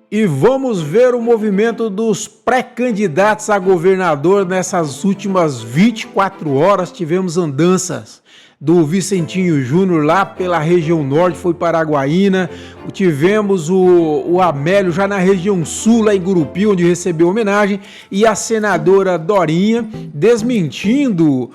E vamos ver o movimento dos pré-candidatos a governador nessas últimas 24 horas. Tivemos andanças do Vicentinho Júnior lá pela região norte, foi para Araguaína. Tivemos o Amélio já na região sul, lá em Gurupi, onde recebeu homenagem. E a senadora Dorinha desmentindo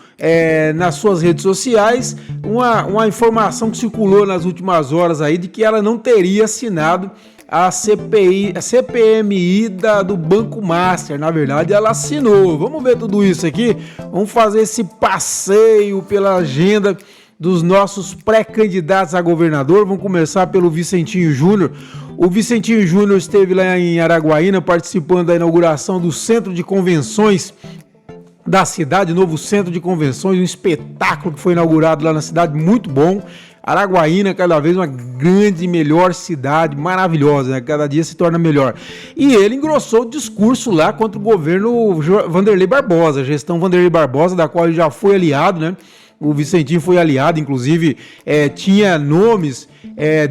nas suas redes sociais uma informação que circulou nas últimas horas aí de que ela não teria assinado a CPMI do Banco Master. Na verdade, ela assinou. Vamos ver tudo isso aqui. Vamos fazer esse passeio pela agenda dos nossos pré-candidatos a governador. Vamos começar pelo Vicentinho Júnior. O Vicentinho Júnior esteve lá em Araguaína participando da inauguração do Centro de Convenções da cidade, novo Centro de Convenções, um espetáculo que foi inaugurado lá na cidade, muito bom. Araguaína, cada vez uma grande e melhor cidade, maravilhosa, né? Cada dia se torna melhor. E ele engrossou o discurso lá contra o governo Vanderlei Barbosa, a gestão Vanderlei Barbosa, da qual ele já foi aliado, né? O Vicentinho foi aliado, inclusive tinha nomes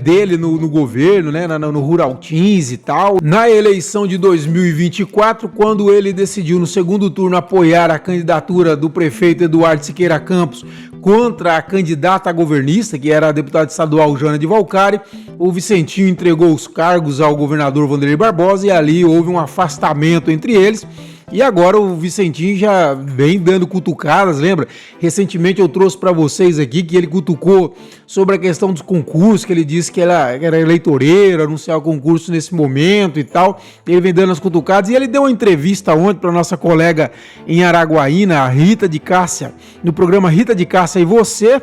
dele no governo, né, no Rural Teams e tal. Na eleição de 2024, quando ele decidiu no segundo turno apoiar a candidatura do prefeito Eduardo Siqueira Campos contra a candidata governista, que era a deputada estadual Jana de Valcari, o Vicentinho entregou os cargos ao governador Vanderlei Barbosa e ali houve um afastamento entre eles. E agora o Vicentinho já vem dando cutucadas, lembra? Recentemente eu trouxe para vocês aqui que ele cutucou sobre a questão dos concursos, que ele disse que era eleitoreiro, anunciar o concurso nesse momento e tal. Ele vem dando as cutucadas e ele deu uma entrevista ontem para nossa colega em Araguaína, a Rita de Cássia, no programa Rita de Cássia e Você,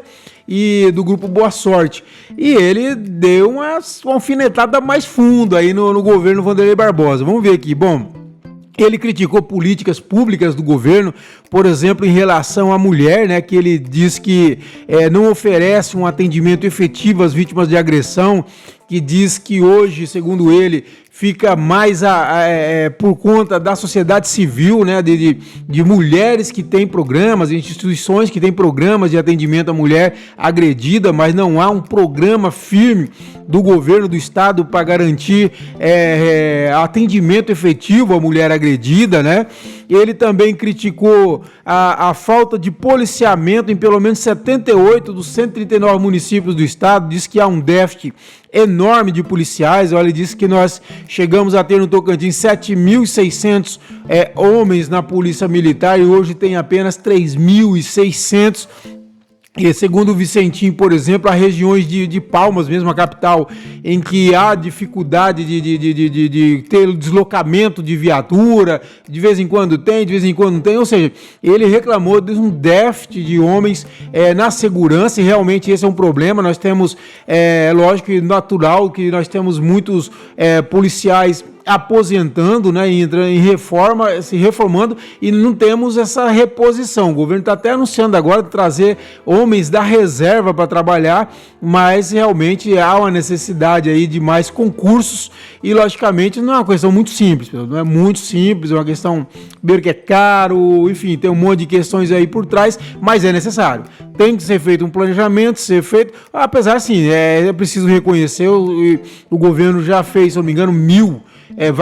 e do grupo Boa Sorte. E ele deu uma alfinetada mais fundo aí no governo Vanderlei Barbosa. Vamos ver aqui, bom... Ele criticou políticas públicas do governo, por exemplo, em relação à mulher, né, que ele diz que não oferece um atendimento efetivo às vítimas de agressão, que diz que hoje, segundo ele, fica mais por conta da sociedade civil, né, de mulheres que têm programas, instituições que têm programas de atendimento à mulher agredida, mas não há um programa firme do governo do estado para garantir atendimento efetivo à mulher agredida, né? Ele também criticou a falta de policiamento em pelo menos 78 dos 139 municípios do estado, diz que há um déficit enorme de policiais. Olha, ele disse que nós chegamos a ter no Tocantins 7.600 homens na polícia militar e hoje tem apenas 3.600. E segundo o Vicentinho, por exemplo, há regiões de Palmas, mesmo a capital, em que há dificuldade de ter deslocamento de viatura, de vez em quando tem, de vez em quando não tem, ou seja, ele reclamou de um déficit de homens na segurança, e realmente esse é um problema. Nós temos, lógico e natural, que nós temos muitos policiais aposentando, né, em reforma, se reformando, e não temos essa reposição. O governo está até anunciando agora de trazer homens da reserva para trabalhar, mas realmente há uma necessidade aí de mais concursos e, logicamente, não é uma questão muito simples, não é muito simples, é uma questão que é caro, enfim, tem um monte de questões aí por trás, mas é necessário. Tem que ser feito um planejamento, apesar, assim, é preciso reconhecer, o governo já fez, se eu não me engano, 1.000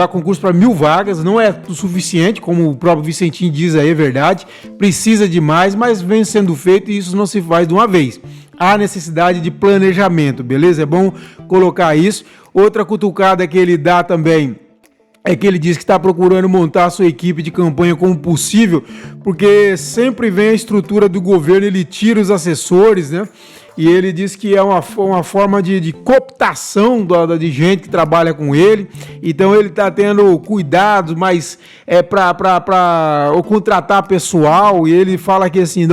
concurso para 1.000 vagas, não é o suficiente, como o próprio Vicentinho diz aí, é verdade, precisa de mais, mas vem sendo feito e isso não se faz de uma vez. Há necessidade de planejamento, beleza? É bom colocar isso. Outra cutucada que ele dá também é que ele diz que está procurando montar a sua equipe de campanha como possível, porque sempre vem a estrutura do governo, ele tira os assessores, né? E ele diz que é uma forma de cooptação de gente que trabalha com ele. Então ele está tendo cuidados, mas para contratar pessoal. E ele fala que assim,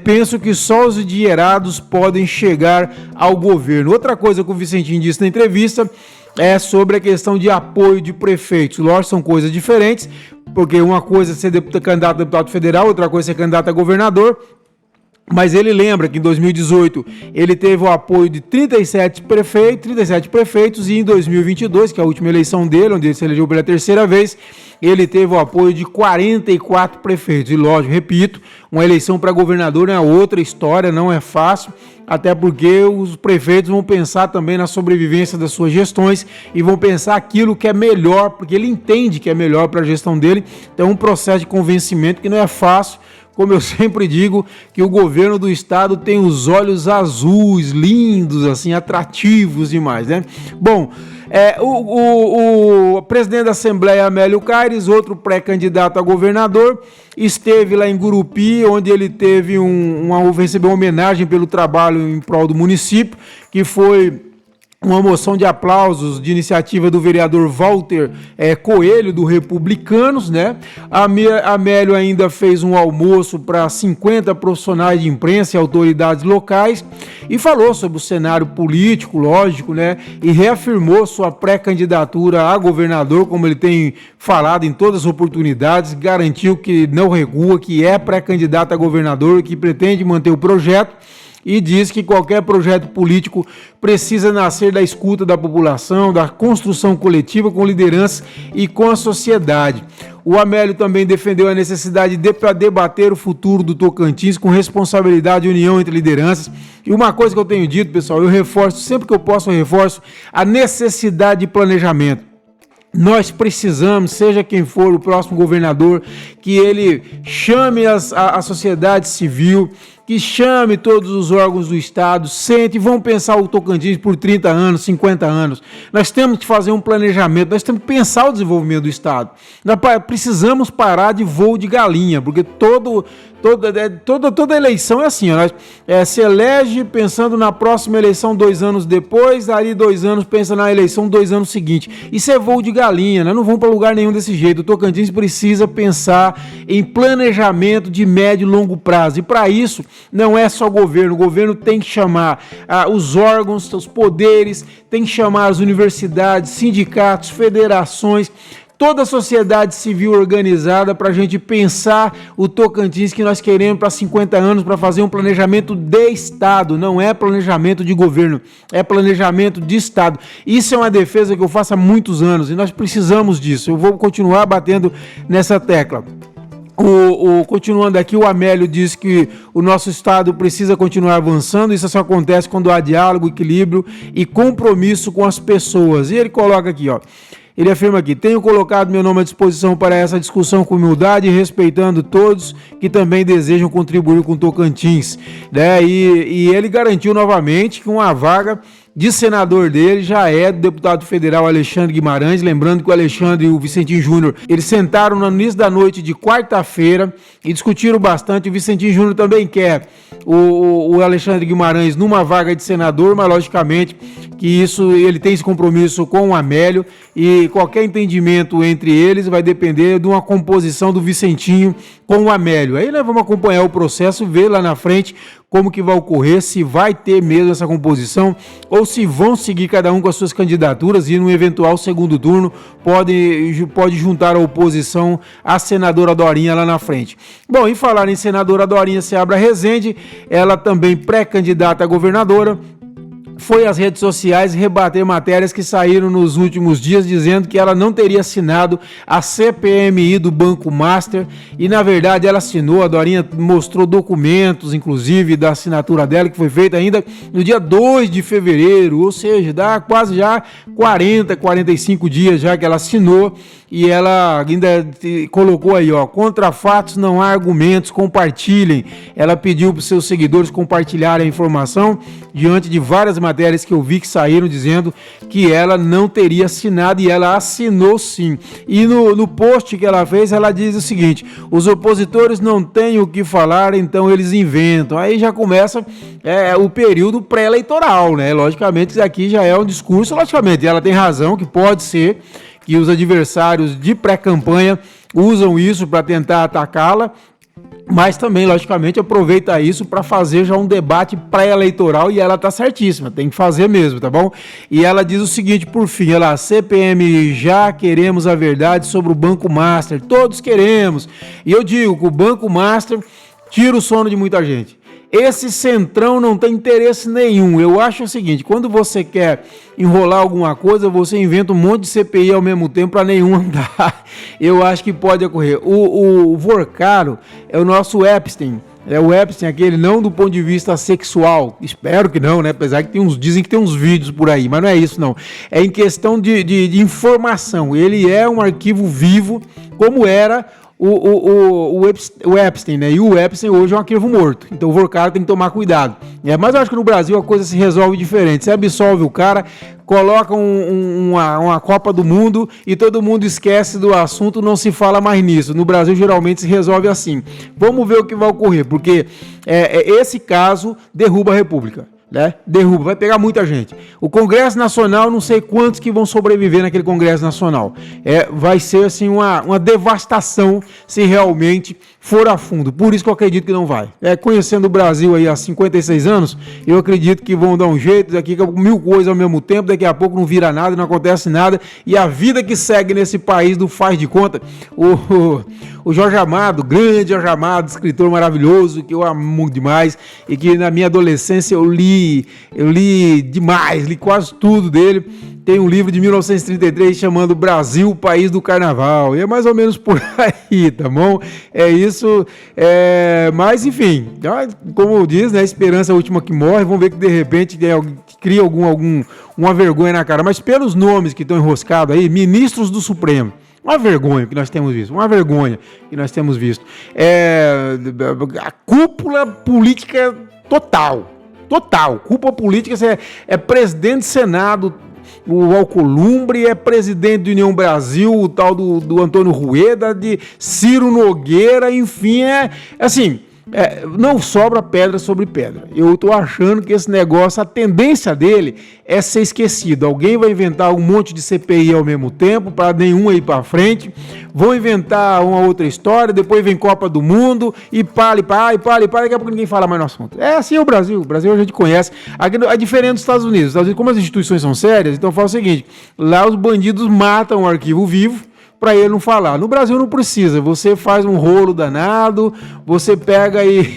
penso que só os endinheirados podem chegar ao governo. Outra coisa que o Vicentinho disse na entrevista é sobre a questão de apoio de prefeitos. Lógico, são coisas diferentes, porque uma coisa é ser candidato a deputado federal, outra coisa é ser candidato a governador. Mas ele lembra que em 2018 ele teve o apoio de 37 prefeitos e em 2022, que é a última eleição dele, onde ele se elegeu pela terceira vez, ele teve o apoio de 44 prefeitos. E lógico, repito, uma eleição para governador é outra história, não é fácil, até porque os prefeitos vão pensar também na sobrevivência das suas gestões e vão pensar aquilo que é melhor, porque ele entende que é melhor para a gestão dele. Então é um processo de convencimento que não é fácil. Como eu sempre digo, que o governo do estado tem os olhos azuis, lindos, assim, atrativos demais, né? Bom, o presidente da Assembleia, Amélio Caires, outro pré-candidato a governador, esteve lá em Gurupi, onde ele teve recebeu uma homenagem pelo trabalho em prol do município, que foi uma moção de aplausos de iniciativa do vereador Walter Coelho, do Republicanos, né? Amélio ainda fez um almoço para 50 profissionais de imprensa e autoridades locais e falou sobre o cenário político, lógico, né? E reafirmou sua pré-candidatura a governador, como ele tem falado em todas as oportunidades, garantiu que não recua, que é pré-candidato a governador, que pretende manter o projeto. E diz que qualquer projeto político precisa nascer da escuta da população, da construção coletiva com liderança e com a sociedade. O Amélio também defendeu a necessidade de debater o futuro do Tocantins com responsabilidade e união entre lideranças. E uma coisa que eu tenho dito, pessoal, eu reforço, sempre que eu posso eu reforço, a necessidade de planejamento. Nós precisamos, seja quem for o próximo governador, que ele chame a sociedade civil, que chame todos os órgãos do Estado, sente e vão pensar o Tocantins por 30 anos, 50 anos. Nós temos que fazer um planejamento, nós temos que pensar o desenvolvimento do Estado. Nós precisamos parar de voo de galinha, porque toda eleição é assim, ó, se elege pensando na próxima eleição 2 anos depois, aí 2 anos pensa na eleição 2 anos seguinte. Isso é voo de galinha, nós não vamos para lugar nenhum desse jeito. O Tocantins precisa pensar em planejamento de médio e longo prazo, e para isso não é só o governo tem que chamar os órgãos, os poderes, tem que chamar as universidades, sindicatos, federações, toda a sociedade civil organizada para a gente pensar o Tocantins que nós queremos para 50 anos, para fazer um planejamento de Estado, não é planejamento de governo, é planejamento de Estado. Isso é uma defesa que eu faço há muitos anos e nós precisamos disso. Eu vou continuar batendo nessa tecla. Continuando aqui, o Amélio diz que o nosso Estado precisa continuar avançando, isso só acontece quando há diálogo, equilíbrio e compromisso com as pessoas. E ele coloca aqui, ó. Ele afirma aqui: tenho colocado meu nome à disposição para essa discussão com humildade e respeitando todos que também desejam contribuir com Tocantins, né? E ele garantiu novamente que uma vaga de senador dele já é do deputado federal Alexandre Guimarães. Lembrando que o Alexandre e o Vicentinho Júnior, eles sentaram no início da noite de quarta-feira e discutiram bastante. O Vicentinho Júnior também quer o Alexandre Guimarães numa vaga de senador, mas logicamente que isso, ele tem esse compromisso com o Amélio e qualquer entendimento entre eles vai depender de uma composição do Vicentinho com o Amélio. Aí nós vamos acompanhar o processo, ver lá na frente como que vai ocorrer, se vai ter mesmo essa composição ou se vão seguir cada um com as suas candidaturas e no eventual segundo turno pode juntar a oposição à senadora Dorinha lá na frente. Bom, em falar em senadora Dorinha Seabra Rezende, ela também pré-candidata a governadora, foi às redes sociais rebater matérias que saíram nos últimos dias dizendo que ela não teria assinado a CPMI do Banco Master e na verdade ela assinou. A Dorinha mostrou documentos inclusive da assinatura dela, que foi feita ainda no dia 2 de fevereiro, ou seja, dá quase já 45 dias já que ela assinou. E ela ainda colocou aí, ó: contra fatos não há argumentos, compartilhem. Ela pediu para os seus seguidores compartilharem a informação diante de várias matérias que eu vi que saíram dizendo que ela não teria assinado, e ela assinou sim. E no post que ela fez, ela diz o seguinte: os opositores não têm o que falar, então eles inventam. Aí já começa o período pré-eleitoral, né? Logicamente isso aqui já é um discurso, logicamente ela tem razão, que pode ser que os adversários de pré-campanha usam isso para tentar atacá-la, mas também, logicamente, aproveita isso para fazer já um debate pré-eleitoral, e ela tá certíssima, tem que fazer mesmo, tá bom? E ela diz o seguinte, por fim, ela: CPMI, já queremos a verdade sobre o Banco Master, todos queremos. E eu digo que o Banco Master tira o sono de muita gente. esse centrão não tem interesse nenhum. Eu acho o seguinte, quando você quer enrolar alguma coisa, você inventa um monte de CPI ao mesmo tempo para nenhum andar. Eu acho que pode ocorrer. O Vorcaro é o nosso Epstein. É o Epstein, aquele não do ponto de vista sexual, espero que não, né? Apesar que dizem que tem uns vídeos por aí, mas não é isso não. É em questão de informação. Ele é um arquivo vivo, como era o Epstein, né? E o Epstein hoje é um arquivo morto. Então o Vorcaro tem que tomar cuidado. Mas eu acho que no Brasil a coisa se resolve diferente. Você absolve o cara, coloca uma Copa do Mundo e todo mundo esquece do assunto, não se fala mais nisso. No Brasil geralmente se resolve assim. Vamos ver o que vai ocorrer, porque esse caso derruba a República. Né? Derruba, vai pegar muita gente. O Congresso Nacional, não sei quantos que vão sobreviver naquele Congresso Nacional. Vai ser assim uma devastação se realmente for a fundo. Por isso que eu acredito que não vai. Conhecendo o Brasil aí há 56 anos, eu acredito que vão dar um jeito, daqui a mil coisas ao mesmo tempo, daqui a pouco não vira nada, não acontece nada, e a vida que segue nesse país não faz de conta. O Jorge Amado, grande Jorge Amado, escritor maravilhoso, que eu amo demais, e que na minha adolescência eu li demais, li quase tudo dele. Tem um livro de 1933 chamando Brasil, País do Carnaval. E é mais ou menos por aí, tá bom? É isso. Mas, enfim, como diz, né? Esperança é a última que morre. Vamos ver que, de repente, cria uma vergonha na cara. Mas pelos nomes que estão enroscados aí, ministros do Supremo. Uma vergonha que nós temos visto. Uma vergonha que nós temos visto. A cúpula política total. Total. Cúpula política. Você é presidente do Senado, o Alcolumbre, é presidente do União Brasil, o tal do Antônio Rueda, de Ciro Nogueira, enfim, assim, não sobra pedra sobre pedra. Eu tô achando que esse negócio, a tendência dele é ser esquecido. Alguém vai inventar um monte de CPI ao mesmo tempo, para nenhum ir para frente, vão inventar uma outra história, depois vem Copa do Mundo, e pá, daqui a pouco ninguém fala mais no assunto. É assim o Brasil. O Brasil a gente conhece. Aqui é diferente dos Estados Unidos. Os Estados Unidos, como as instituições são sérias, então fala o seguinte, lá os bandidos matam o arquivo vivo, para ele não falar. No Brasil não precisa, você faz um rolo danado, você pega e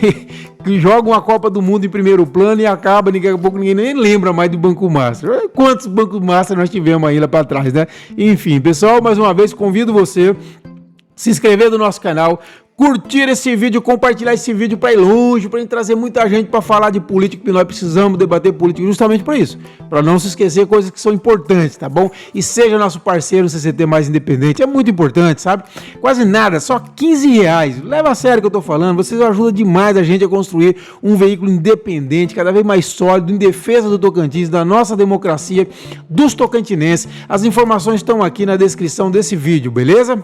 joga uma Copa do Mundo em primeiro plano e acaba, daqui a pouco ninguém nem lembra mais do Banco Master. Quantos Bancos Master nós tivemos aí lá para trás, né? Enfim, pessoal, mais uma vez convido você a se inscrever no nosso canal, curtir esse vídeo, compartilhar esse vídeo para ir longe, para gente trazer muita gente para falar de política, que nós precisamos debater política justamente para isso, para não se esquecer coisas que são importantes, tá bom? E seja nosso parceiro CCT Mais Independente, é muito importante, sabe? Quase nada, só R$15. Leva a sério o que eu tô falando, vocês ajudam demais a gente a construir um veículo independente, cada vez mais sólido, em defesa do Tocantins, da nossa democracia, dos tocantinenses. As informações estão aqui na descrição desse vídeo, beleza?